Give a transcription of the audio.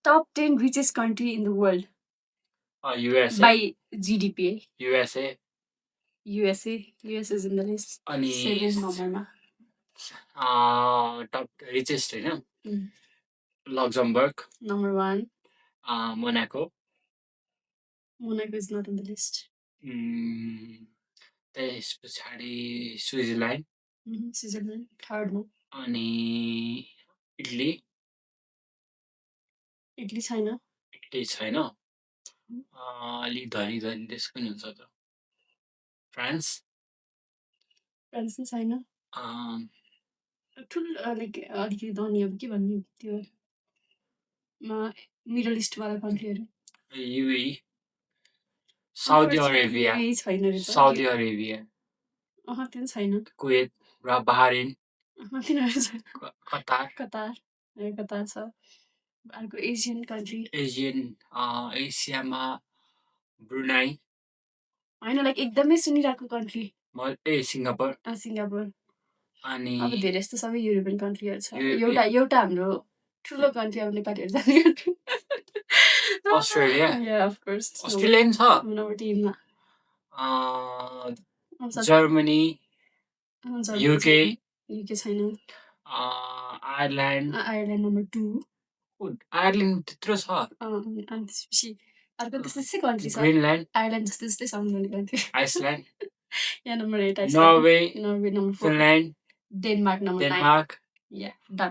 Top 10 richest country in the world USA, by GDP. USA, USA. US is in the list. अनि 7 number. Top richest होइन Luxembourg, Number 1. Monaco, Monaco is not in the list. त्यस पछाडि Switzerland, Switzerland. Third one. अनि Italy, Italy, China. Italy छैन, अलिक धनी धनी देश पनि हुन्छ त, फ्रान्स, France and China. ठुलो लाइक अलिकति धनी अब के भन्ने त्यो मिडल इस्टवाला कन्ट्रीहरू युए, साउदी अरेबिया, UAE छैन रहेछ साउदी अरेबिया, त्यो छैन कुवेत र बहरिन, तिनीहरू छैन कतार, कतार कतार छ अर्को एसियन कन्ट्री एसियन एसियामा ब्रुनाई, होइन लाइक एकदमै सुनिरहेको कन्ट्री सिङ्गापुर, सिङ्गापुर अनि अब धेरै जस्तो सबै युरोपियन कन्ट्रीहरू छ एउटा हाम्रो ठुलो कन्ट्री अब नेपालीहरू जाने country Australia, of course Australia पनि छ, नम्बर 3 मा जर्मनी, युके छैन आयरल्यान्ड नम्बर 2 आयरल्यान्ड त्यत्रो छ, अनि त्यसपछि अर्को त्यस्तै कन्ट्री छ ग्रिनल्यान्ड, आयरल्यान्ड जस्तै सम्झाउने कन्ट्री आइसल्यान्ड, या number 8 Norway, number 4 Finland, Denmark number 9 Denmark, या डन